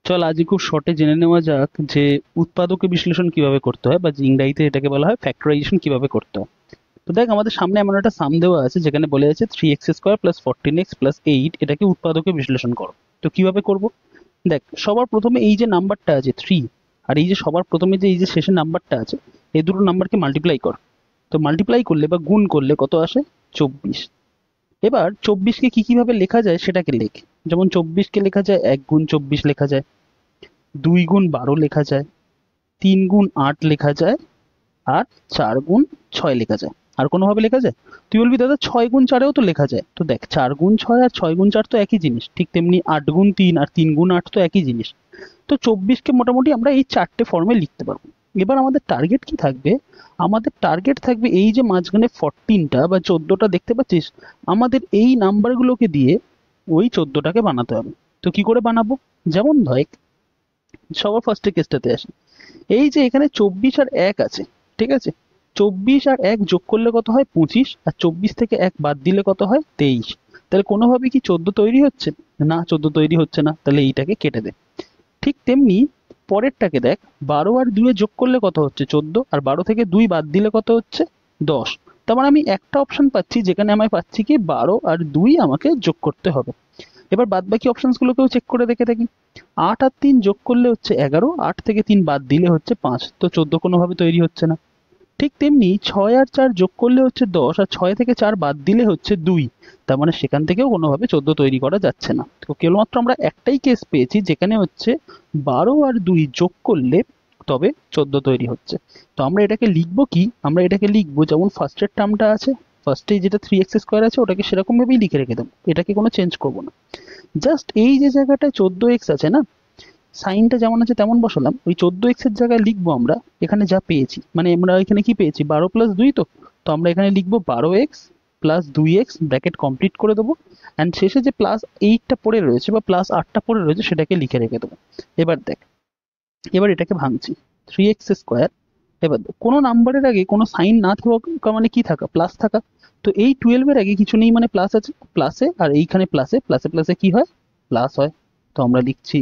চল আজকে খুব শর্টে জেনে নেওয়া যাক যে উৎপাদকে বিশ্লেষণ কিভাবে করতে হয়, বা যে ইংরাজিতে এটাকে বলা হয় ফ্যাক্টরাইজেশন কিভাবে করতে হয়। তো দেখ, আমাদের সামনে এমন একটা সাম দেওয়া আছে যেখানে বলে আছে 3x² প্লাস 14x প্লাস 8, এটাকে উৎপাদকে বিশ্লেষণ করো। তো কিভাবে করব? দেখ, সবার প্রথমে এই যে নাম্বারটা আছে 3, আর এই যে সবার প্রথমে যে এই যে শেষের নাম্বারটা আছে, এই দুটো নাম্বারকে মাল্টিপ্লাই কর। তো মাল্টিপ্লাই করলে বা গুণ করলে কত আসে? 24। এবার 24কে কি কিভাবে লেখা যায় সেটাকে লেখ। যেমন 24কে লেখা যায় 1 গুণ 24 লেখা যায়, 2 গুণ 12 লেখা যায়, 3 গুণ 8 লেখা যায়, আর 4 গুণ 6 লেখা যায়। আর কোনোভাবে লেখা যায়? তুই বলবি দাদা 6 গুণ 4-এও তো লেখা যায়। তো দেখ, 4 গুণ 6 আর 6 গুণ 4 তো একই জিনিস, ঠিক তেমনি 8 গুণ 3 আর 3 গুণ 8 তো একই জিনিস। তো 24কে মোটামুটি আমরা এই চারটে ফর্মে লিখতে পারবো। এবার আমাদের টার্গেট কি থাকবে? আমাদের টার্গেট থাকবে এই যে মাঝখানে 14টা বা 14টা দেখতে পাচ্ছিস, আমাদের এই নাম্বারগুলোকে দিয়ে ওই 14টাকে বানাতে হবে। তো কি করে বানাবো? যেমন ধর, সবার ফার্স্টে কেসটাতে আসি। এই যে এখানে 24 আর 1 আছে, ঠিক আছে? 24 আর 1 যোগ করলে কত হয়? 25। আর 24 থেকে 1 বাদ দিলে কত হয়? 23। তাহলে কোনোভাবে কি 14 তৈরি হচ্ছে? না, 14 তৈরি হচ্ছে না, তাহলে এইটাকে কেটে দে। ঠিক তেমনি পরেরটাকে দেখ, 12 আর 2 যোগ করলে কত হচ্ছে? 14। আর 12 থেকে 2 বাদ দিলে কত হচ্ছে? 10। তার মানে আমি একটা অপশন পাচ্ছি যেখানে আমি পাচ্ছি কি 12 আর 2 আমাকে যোগ করতে হবে। এবার বাদ বাকি অপশনস গুলোকেও চেক করে দেখে থাকি। 8 আর 3 যোগ করলে হচ্ছে 11, 8 থেকে 3 বাদ দিলে হচ্ছে 5, তো 14 কোনোভাবে তৈরি হচ্ছে না। ঠিক তেমনি 6 আর 4 যোগ করলে হচ্ছে 10, আর 6 থেকে 4 বাদ দিলে হচ্ছে 2, তার মানে সেখান থেকেও কোনোভাবে 14 তৈরি করা যাচ্ছে না। তো কেবলমাত্র আমরা একটাই কেস পেয়েছি যেখানে হচ্ছে 12 আর 2 যোগ করলে তবে 14 তৈরি হচ্ছে। তো আমরা এটাকে লিখবো কি? আমরা এটাকে লিখবো যেমন ফার্স্টের টার্মটা আছে, ফার্স্টে যেটা 3x² আছে ওটাকে সেরকম ভাবেই লিখে রেখে দেবো, এটাকে কোনো চেঞ্জ করবো না। জাস্ট এই যে জায়গাটায় 14x আছে না, সাইনটা যেমন আছে তেমন বসালাম। ওই 14x এর জায়গায় লিখবো আমরা এখানে যা পেয়েছি, মানে আমরা এখানে কি পেয়েছি? 12 + 2 তো। তো আমরা এখানে লিখবো 12x plus 2x, bracket complete করে দেবো। অ্যান্ড শেষে যে +8টা পড়ে রয়েছে বা +8টা পড়ে রয়েছে সেটাকে লিখে রেখে দেবো। এবার দেখ, এবার এটাকে ভাঙছি। 3x², এবার কোনো নাম্বারের আগে কোনো সাইন না থাকা মানে কি থাকা? প্লাস থাকা। তো এই 12 এর আগে কিছু নেই মানে প্লাস আছে, প্লাসে, আর এইখানে প্লাসে, প্লাসে প্লাসে কি হয়? প্লাস হয়। তো আমরা লিখছি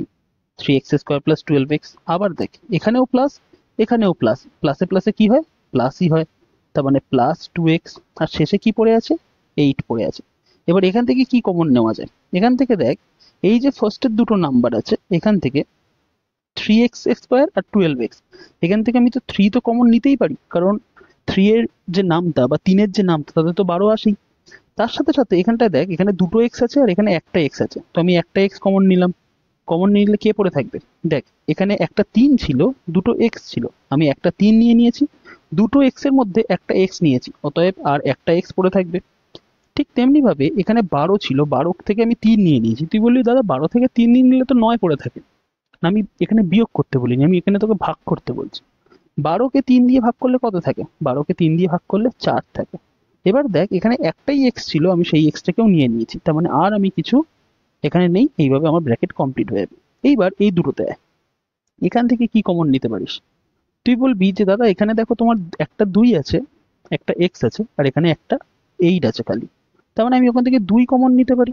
3x² প্লাস 12x। আবার দেখ, এখানেও প্লাস, এখানেও প্লাস, প্লাসে প্লাসে কি হয়? প্লাসই হয়। তার মানে +2x, আর শেষে কি পড়ে আছে? 8 পড়ে আছে। এবার এখান থেকে কি কমন নেওয়া যায়? এখান থেকে দেখ, এই যে ফার্স্টের দুটো নাম্বার আছে এখান থেকে 3x² আর 12x, এখান থেকে আমি তো 3 তো কমন নিতেই পারি, কারণ 3 এর যে নামটা বা 3 এর যে নামটা তাতে তো 12 আসেই। তার সাথে সাথে এখানটায় দেখ, এখানে দুটো এক্স আছে আর এখানে একটা এক্স আছে, তো আমি একটা এক্স কমন নিলাম। কমন নিলে কে পড়ে থাকবে? দেখ, এখানে একটা 3 ছিল, দুটো এক্স ছিল, আমি একটা 3 নিয়ে নিয়েছি, দুটো এক্স এর মধ্যে একটা এক্স নিয়েছি, অতএব আর একটা এক্স পড়ে থাকবে। ঠিক তেমনি ভাবে এখানে 12 ছিল, 12 থেকে আমি 3 নিয়ে নিয়েছি। তুই বললি দাদা 12 থেকে 3 নিয়ে নিলে তো 9 পড়ে থাকে। না, আমি এখানে বিয়োগ করতে বলিনি, আমি এখানে তোকে ভাগ করতে বলছি। 12কে 3 দিয়ে ভাগ করলে কত থাকে? 12কে 3 দিয়ে ভাগ করলে 4 থাকে। এবার দেখ, এখানে একটাই এক্স ছিল, আমি সেই এক্সটাকেও নিয়ে নিয়েছি, তার মানে আর আমি কিছু এখানে নেই। এইভাবে আমার ব্র্যাকেট কমপ্লিট হয়ে যাবে। এইবার এই দুটোতে আয়। এখান থেকে কি কমন নিতে পারিস? তুই বলবি যে দাদা এখানে দেখো তোমার একটা 2 আছে, একটা এক্স আছে, আর এখানে একটা 8 আছে খালি। তার মানে আমি ওখান থেকে 2 কমন নিতে পারি।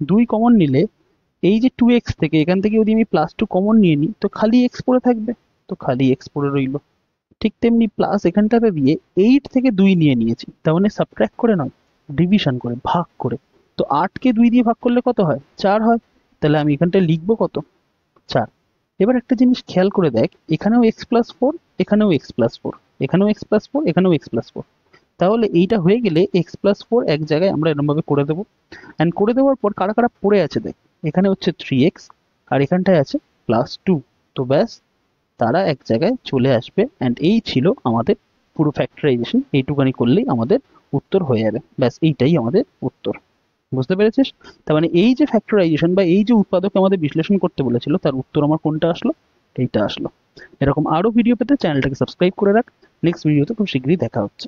2 কমন নিলে এই যে 2x থেকে এখান থেকে যদি আমি +2 কমন নিয়ে নিই তো খালি এক্স পড়ে থাকবে, তো খালি এক্স পড়ে রইল। ঠিক তেমনি প্লাস এখানটাতে দিয়ে 8 থেকে 2 নিয়ে নিয়েছি, তার মানে সাবট্রাক্ট করে নয়, ডিভিশন করে, ভাগ করে। তো 8কে 2 দিয়ে ভাগ করলে কত হয়? 4 হয়। তাহলে আমি এখানটায় লিখবো কত? 4। এবার একটা জিনিস খেয়াল করে দেখ, এখানেও x+4, এখানেও x+4, এখানেও x+4, এখানেও x+4। তাহলে এইটা হয়ে গেলে x+4 এক জায়গায় আমরা এরকম ভাবে করে দেবো। অ্যান্ড করে দেওয়ার পর কারা কারা পড়ে আছে দেখ, এখানে হচ্ছে 3x, আর এখানটায় আছে +2। তো ব্যাস, তারা এক জায়গায় চলে আসবে। অ্যান্ড এই ছিল আমাদের পুরো ফ্যাক্টরাইজেশন। এইটুকানি করলেই আমাদের উত্তর হয়ে যাবে। ব্যাস, এইটাই আমাদের উত্তর। বুঝতে পেরেছিস? তার মানে এই যে ফ্যাক্টরাইজেশন বা এই যে উৎপাদকে আমাদের বিশ্লেষণ করতে বলেছিল, তার উত্তর আমার কোনটা আসলো? এইটা আসলো। এরকম আরো ভিডিও পেতে চ্যানেলটাকে সাবস্ক্রাইব করে রাখ। নেক্সট ভিডিওতে খুব শীঘ্রই দেখা হচ্ছে।